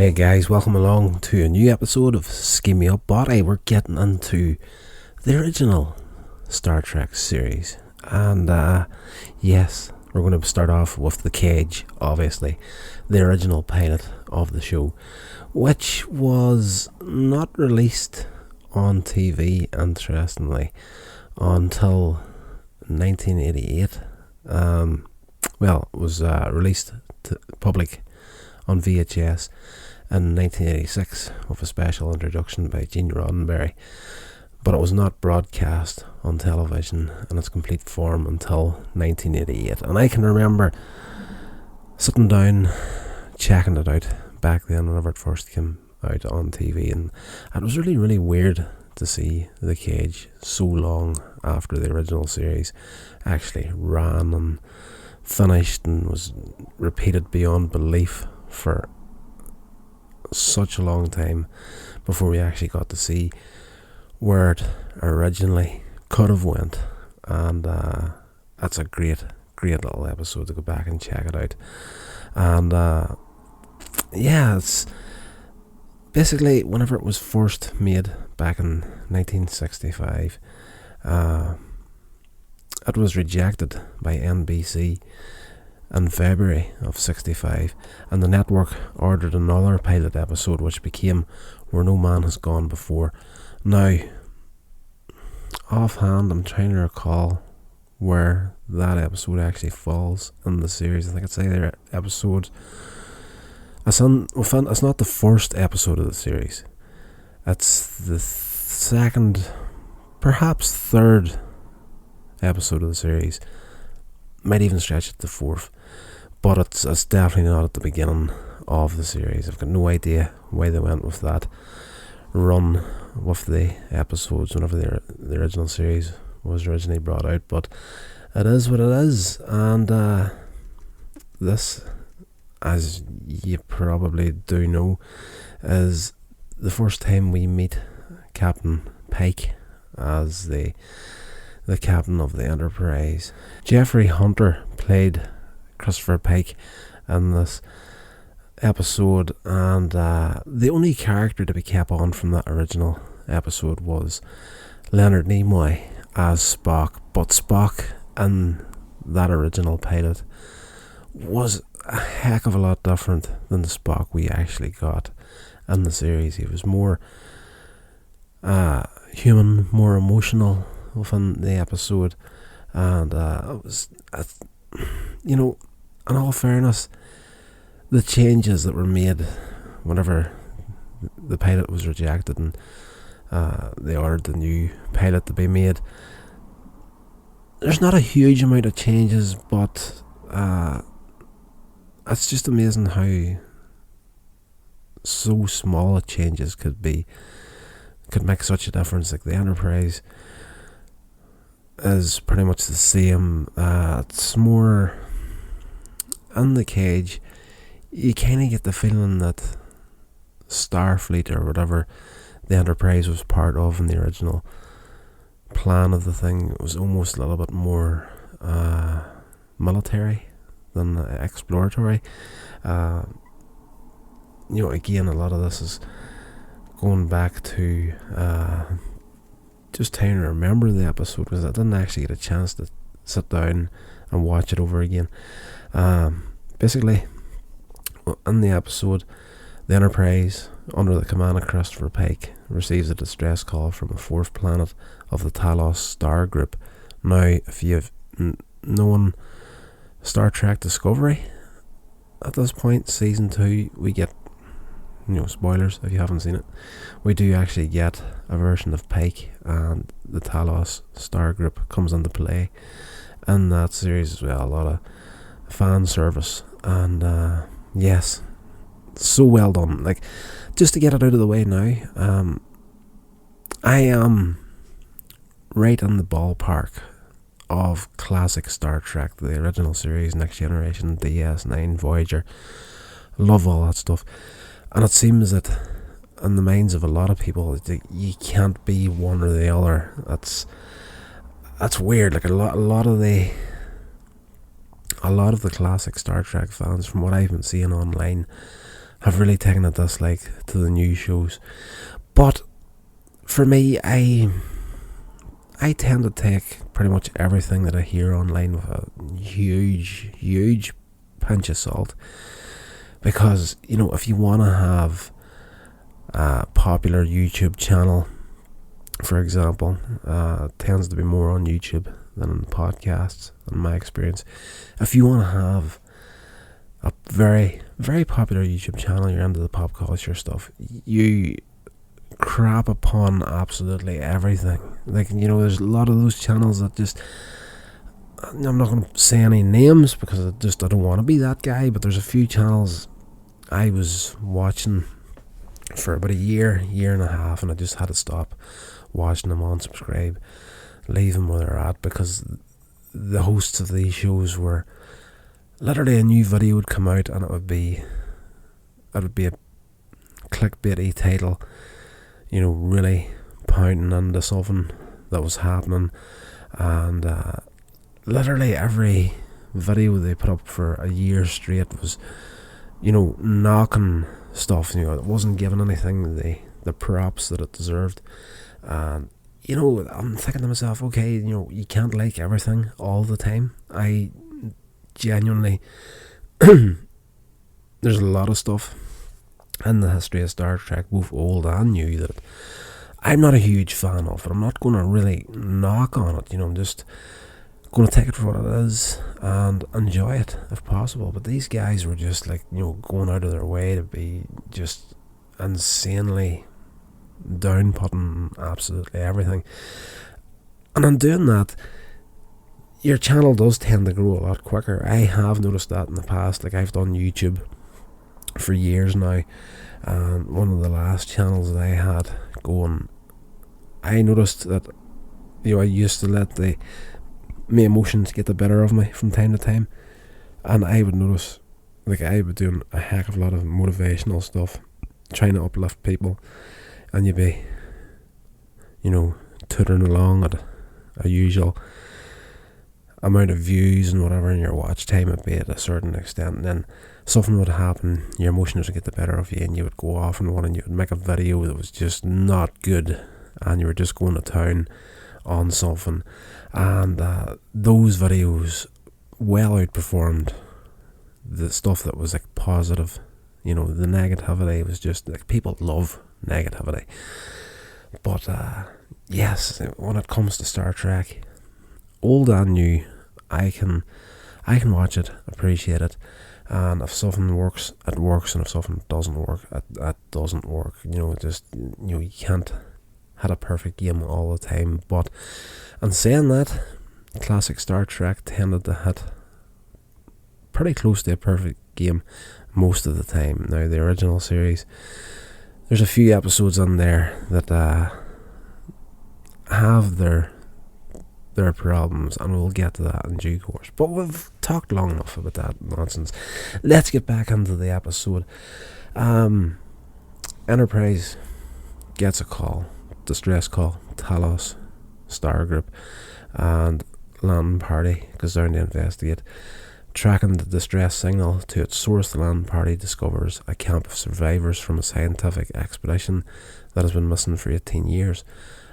Hey guys, welcome along to a new episode of Sceammeupbotty. We're getting into the original Star Trek series, and yes, we're going to start off with The Cage, obviously, the original pilot of the show, which was not released on TV, interestingly, until 1988. It was released to public on VHS in 1986 with a special introduction by Gene Roddenberry, but it was not broadcast on television in its complete form until 1988. And I can remember sitting down checking it out back then whenever it first came out on TV, and it was really weird to see The Cage so long after the original series actually ran and finished and was repeated beyond belief for such a long time before we actually got to see where it originally could have went. And that's a great little episode to go back and check it out. And it's basically, whenever it was first made back in 1965, it was rejected by NBC in February of 65, and the network ordered another pilot episode, which became Where No Man Has Gone Before. Now, offhand, I'm trying to recall where that episode actually falls in the series. I think it's either episode... It's not the first episode of the series. It's the second, perhaps third episode of the series. Might even stretch it to fourth, but it's definitely not at the beginning of the series. I've got no idea why they went with that run with the episodes whenever the original series was originally brought out, but it is what it is. And this, as you probably do know, is the first time we meet Captain Pike as the captain of the Enterprise. Jeffrey Hunter played Christopher Pike in this episode, and the only character to be kept on from that original episode was Leonard Nimoy as Spock. But Spock in that original pilot was a heck of a lot different than the Spock we actually got in the series. He was more human, more emotional within the episode, and in all fairness, the changes that were made whenever the pilot was rejected and they ordered the new pilot to be made, there's not a huge amount of changes, but it's just amazing how so small changes could make such a difference. Like the Enterprise is pretty much the same. It's more in The Cage. You kind of get the feeling that Starfleet, or whatever the Enterprise was part of in the original plan of the thing, was almost a little bit more military than exploratory. Again, a lot of this is going back to just trying to remember the episode, because I didn't actually get a chance to sit down and watch it over again. Basically, in the episode, the Enterprise, under the command of Christopher Pike, receives a distress call from a fourth planet of the Talos star group. Now, if you've known Star Trek Discovery at this point, season 2, we get, spoilers if you haven't seen it, we do actually get a version of Pike, and the Talos star group comes into play in that series as well. A lot of fan service, and yes, so well done. Like, just to get it out of the way now, I am right in the ballpark of classic Star Trek, the original series, Next Generation, DS9, Voyager. Love all that stuff. And it seems that in the minds of a lot of people, you can't be one or the other. That's weird. Like a lot of the classic Star Trek fans, from what I've been seeing online, have really taken a dislike to the new shows. But for me, I tend to take pretty much everything that I hear online with a huge pinch of salt. Because, if you want to have a popular YouTube channel, for example, tends to be more on YouTube than in podcasts, in my experience. If you want to have a very, very popular YouTube channel, you're into the pop culture stuff, you crap upon absolutely everything. Like, there's a lot of those channels that just, I'm not going to say any names because I don't want to be that guy, but there's a few channels I was watching for about a year and a half, and I just had to stop watching them, unsubscribe, leave them where they're at, because the hosts of these shows were literally, a new video would come out and it would be a clickbaity title, really pointing into something that was happening, and literally every video they put up for a year straight was, knocking stuff. It wasn't giving anything the props that it deserved. And I'm thinking to myself, okay, you can't like everything all the time. I genuinely there's a lot of stuff in the history of Star Trek, both old and new, that I'm not a huge fan of, but I'm not going to really knock on it. I'm just going to take it for what it is and enjoy it if possible. But these guys were just like, going out of their way to be just insanely down-putting absolutely everything. And in doing that, your channel does tend to grow a lot quicker. I have noticed that in the past. Like, I've done YouTube for years now, and one of the last channels that I had going, I noticed that I used to let my emotions get the better of me from time to time, and I would notice, like, I would do a heck of a lot of motivational stuff, trying to uplift people, and you'd be tuttering along at a usual amount of views and whatever, and your watch time would be at a certain extent, and then something would happen, your emotions would get the better of you, and you would go off on one, and you would make a video that was just not good, and you were just going to town on something, and those videos well outperformed the stuff that was like positive. The negativity was just like, people love negativity. But yes, when it comes to Star Trek, old and new, I can watch it, appreciate it, and if something works, it works, and if something doesn't work, it doesn't work. You can't hit a perfect game all the time. But in saying that, classic Star Trek tended to hit pretty close to a perfect game most of the time. Now, the original series, there's a few episodes in there that have their problems, and we'll get to that in due course. But we've talked long enough about that nonsense. Let's get back into the episode. Enterprise gets a call, distress call, Talos Star Group, and landing party goes down to investigate. Tracking the distress signal to its source, the land party discovers a camp of survivors from a scientific expedition that has been missing for 18 years.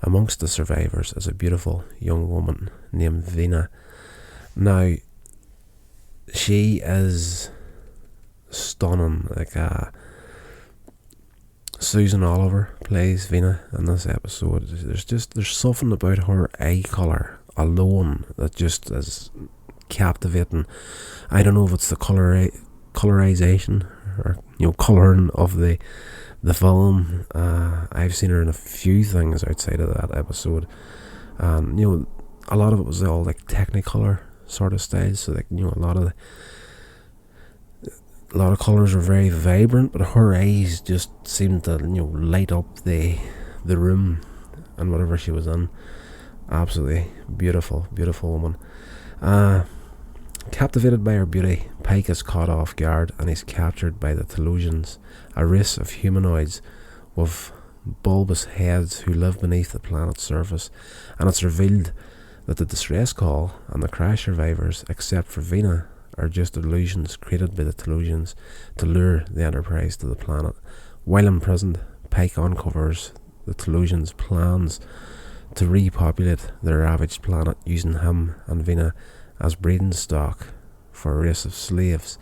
Amongst the survivors is a beautiful young woman named Vina. Now, she is stunning. Like, Susan Oliver plays Vina in this episode. There's something about her eye colour alone that just is captivating. I don't know if it's the colorization or colouring of the film. I've seen her in a few things outside of that episode. A lot of it was all like Technicolor sort of style. So like a lot of colours were very vibrant, but her eyes just seemed to light up the room and whatever she was in. Absolutely beautiful woman. Captivated by her beauty, Pike is caught off guard and he's captured by the Telosians, a race of humanoids with bulbous heads who live beneath the planet's surface, and it's revealed that the distress call and the crash survivors, except for Vina, are just illusions created by the Telosians to lure the Enterprise to the planet. While imprisoned, Pike uncovers the Telosians' plans to repopulate their ravaged planet using him and Vina as breeding stock for a race of slaves.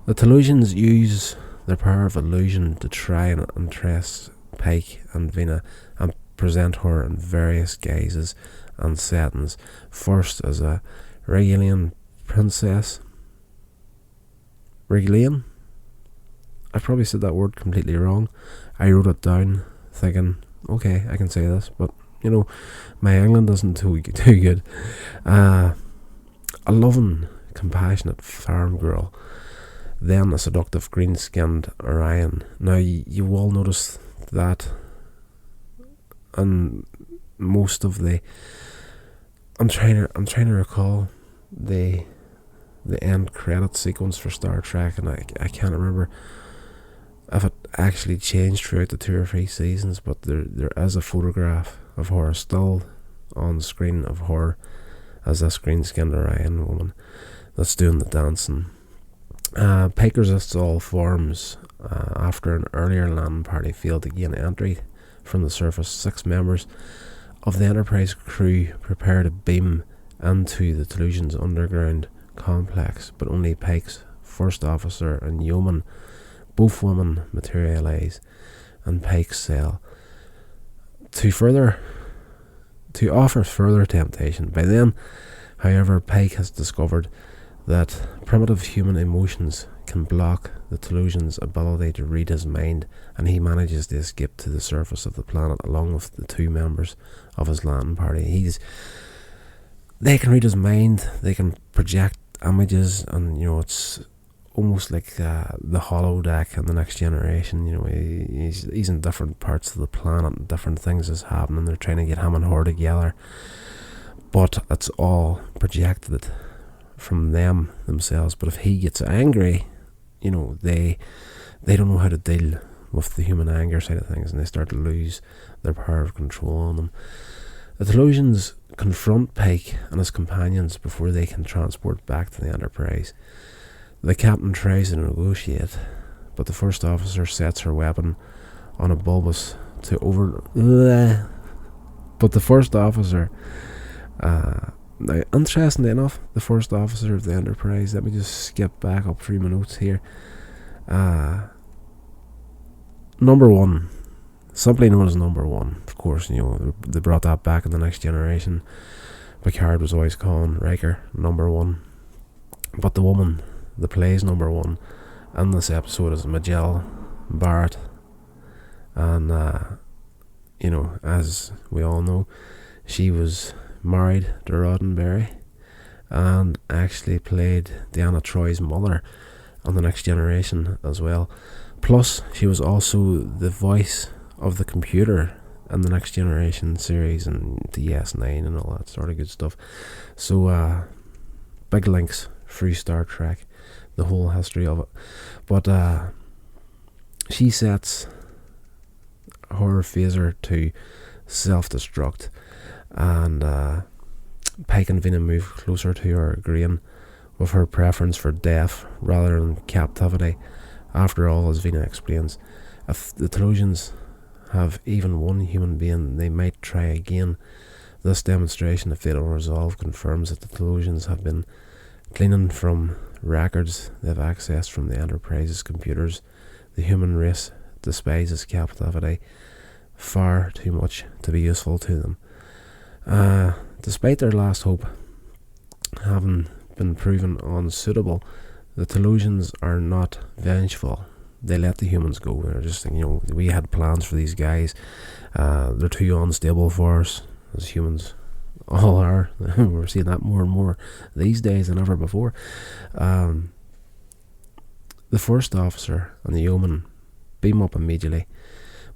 The Telosians use their power of illusion to try and impress Pike and Vina and present her in various guises and settings. First as a Regalian princess. Regalian? I probably said that word completely wrong. I wrote it down thinking, okay, I can say this, but you know, my England isn't too good. A loving, compassionate farm girl. Then a seductive green-skinned Orion. Now you all notice that, and most of the, I'm trying to recall the end credit sequence for Star Trek, and I can't remember if it actually changed throughout the 2 or 3 seasons, but there is a photograph of her still on screen of her as this green-skinned Orion woman that's doing the dancing. Pike resists all forms after an earlier landing party failed to gain entry from the surface. 6 members of the Enterprise crew prepare to beam into the Telosians' underground complex, but only Pike's first officer and yeoman, both women, materialise in Pike's cell to offer further temptation. By then, however, Pike has discovered that primitive human emotions can block the Telosian's ability to read his mind, and he manages to escape to the surface of the planet along with the 2 members of his landing party. They can read his mind, they can project images, and you know, it's almost like the holodeck in the Next Generation. You know, he's in different parts of the planet and different things is happening. They're trying to get him and her together, but it's all projected from themselves. But if he gets angry, you know, they don't know how to deal with the human anger side of things, and they start to lose their power of control on them. The Telosians confront Pike and his companions before they can transport back to the Enterprise. The captain tries to negotiate, but the first officer sets her weapon on a bulbous to over. But the first officer, now interestingly enough, the first officer of the Enterprise. Let me just skip back up through my notes here. Number 1, simply known as Number 1. Of course, you know, they brought that back in the Next Generation. Picard was always calling Riker Number 1, but the woman that plays Number 1 in this episode is Majel Barrett, and you know, as we all know, she was married to Roddenberry and actually played Deanna Troy's mother on the Next Generation as well. Plus, she was also the voice of the computer in the Next Generation series and DS9 and all that sort of good stuff. So big links through Star Trek, the whole history of it. But she sets her phaser to self-destruct, and Pike and Vina move closer to her, agreeing with her preference for death rather than captivity. After all, as Vina explains, if the Telosians have even one human being, they might try again. This demonstration of fatal resolve confirms that the Telosians have been cleaning from records they've accessed from the Enterprise's computers. The human race despises captivity far too much to be useful to them. Despite their last hope having been proven unsuitable, the Telosians are not vengeful. They let the humans go. They're just thinking, you know, we had plans for these guys. They're too unstable for us, as humans all are. We're seeing that more and more these days than ever before. The first officer and the yeoman beam up immediately,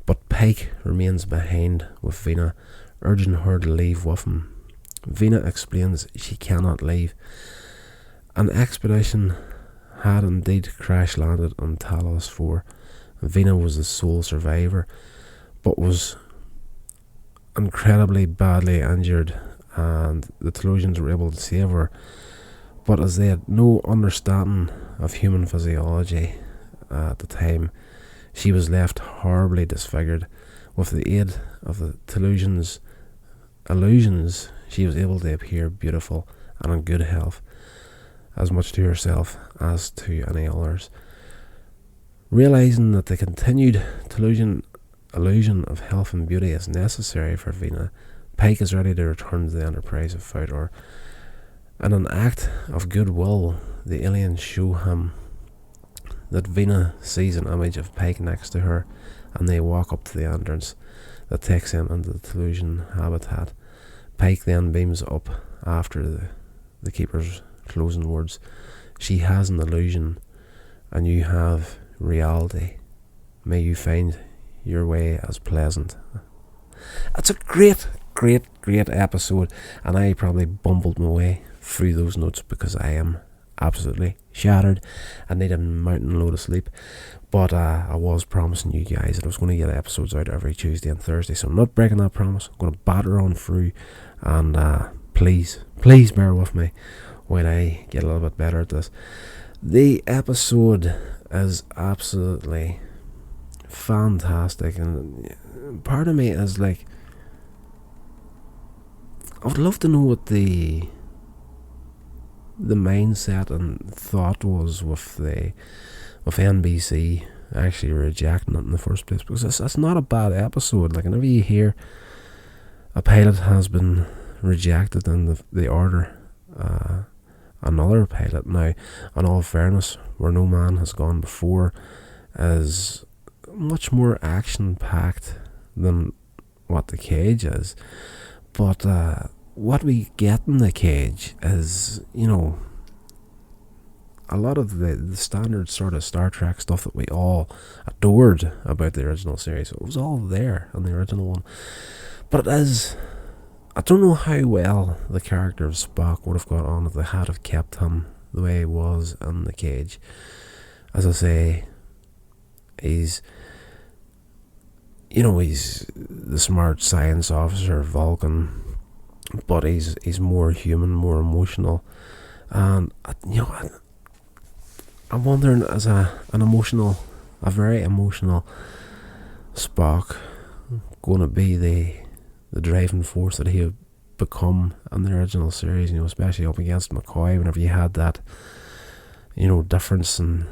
but Pike remains behind with Vina, urging her to leave with him. Vina explains she cannot leave. An expedition had indeed crash landed on Talos 4. Vina was the sole survivor, but was incredibly badly injured, and the Telosians were able to save her. But as they had no understanding of human physiology at the time, she was left horribly disfigured. With the aid of the illusions, she was able to appear beautiful and in good health, as much to herself as to any others. Realising that the continued illusion of health and beauty is necessary for Vina, Pike is ready to return to the Enterprise without her. In an act of goodwill, the aliens show him that Vina sees an image of Pike next to her, and they walk up to the entrance that takes them into the Tellusian habitat. Pike then beams up after the Keeper's closing words. She has an illusion, and you have reality. May you find your way as pleasant. It's a great episode, and I probably bumbled my way through those notes because I am absolutely shattered. I need a mountain load of sleep, but I was promising you guys that I was going to get episodes out every Tuesday and Thursday, so I'm not breaking that promise. I'm going to batter on through, and please bear with me when I get a little bit better at this. The episode is absolutely fantastic, and part of me is like, I would love to know what the mindset and thought was with NBC actually rejecting it in the first place, because it's not a bad episode. Like, whenever you hear a pilot has been rejected in the order, another pilot, now in all fairness, Where No Man Has Gone Before, is much more action packed than what The Cage is, but what we get in The Cage is, a lot of the standard sort of Star Trek stuff that we all adored about the original series. It was all there in the original one. But it is, I don't know how well the character of Spock would have got on if they had have kept him the way he was in The Cage. As I say, he's the smart science officer, Vulcan, but he's more human, more emotional, and I'm wondering, as a very emotional Spock, going to be the driving force that he would become in the original series, especially up against McCoy, whenever you had that, difference in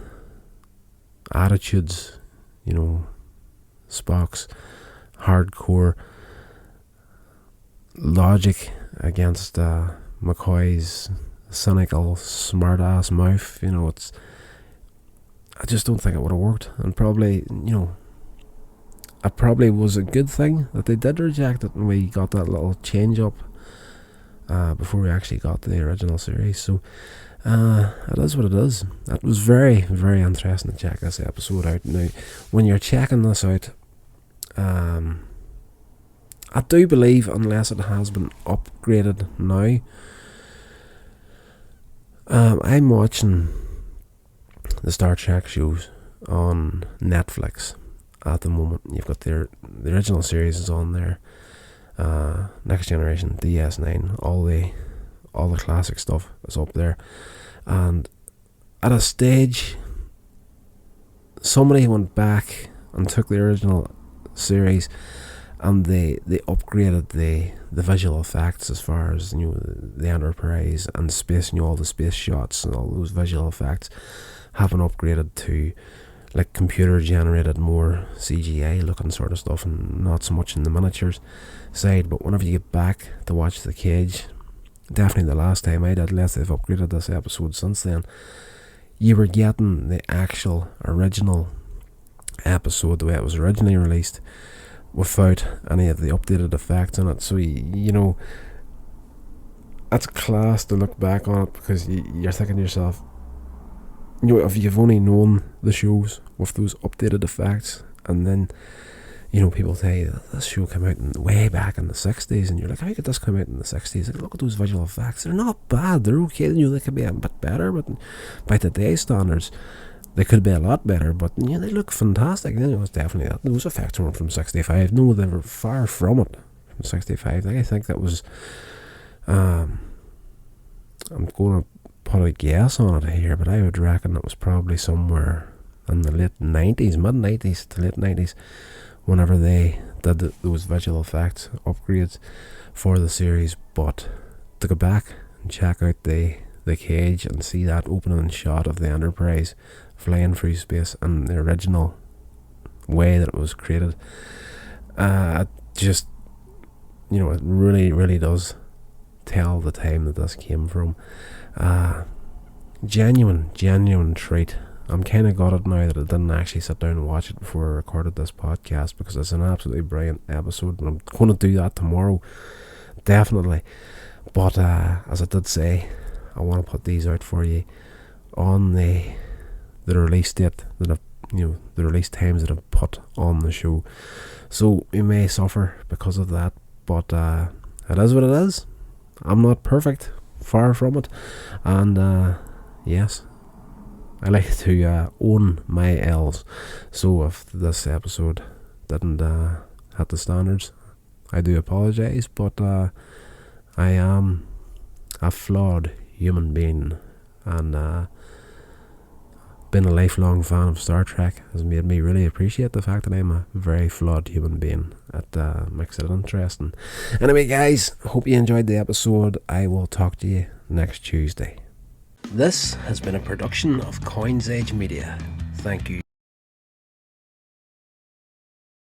attitudes, Spock's hardcore logic against McCoy's cynical smart-ass mouth. I just don't think it would have worked, and probably, it probably was a good thing that they did reject it and we got that little change up before we actually got to the original series. So it is what it is. It was very, very interesting to check this episode out. Now, when you're checking this out, I do believe, unless it has been upgraded now, I'm watching the Star Trek shows on Netflix at the moment. You've got the original series is on there, Next Generation, DS9, all the classic stuff is up there. And at a stage, somebody went back and took the original series and they upgraded the visual effects, as far as the Enterprise and space, all the space shots and all those visual effects have been upgraded to like computer generated, more CGI looking sort of stuff, and not so much in the miniatures side. But whenever you get back to watch The Cage, definitely the last time I did, unless they've upgraded this episode since then, you were getting the actual original episode the way it was originally released, without any of the updated effects in it. So that's class to look back on it, because you're thinking to yourself, if you've only known the shows with those updated effects, and then people tell you that this show came out way back in the 60s, and you're like, how could this come out in the 60s? Like, look at those visual effects, they're not bad, they're okay, they could be a bit better, but by today's standards they could be a lot better, but they look fantastic. It's definitely, those effects weren't from 65. No, they were far from it from 65. I think that was I'm going to put a guess on it here, but I would reckon it was probably somewhere in the late 90s, mid 90s to late 90s, whenever they did those visual effects upgrades for the series. But to go back and check out the cage and see that opening shot of the Enterprise flying through space and the original way that it was created, just, you know, it really does tell the time that this came from. Genuine treat. I'm kind of gutted now that I didn't actually sit down and watch it before I recorded this podcast, because it's an absolutely brilliant episode, and I'm going to do that tomorrow, definitely. But as I did say, I want to put these out for you on the release date that I've, the release times that I've put on the show. So you may suffer because of that, but it is what it is. I'm not perfect, far from it, and yes, I like to own my L's. So if this episode didn't hit the standards, I do apologise, but I am a flawed human being, and being a lifelong fan of Star Trek has made me really appreciate the fact that I'm a very flawed human being. It makes it interesting. Anyway, guys, hope you enjoyed the episode. I will talk to you next Tuesday. This has been a production of Coins Age Media. Thank you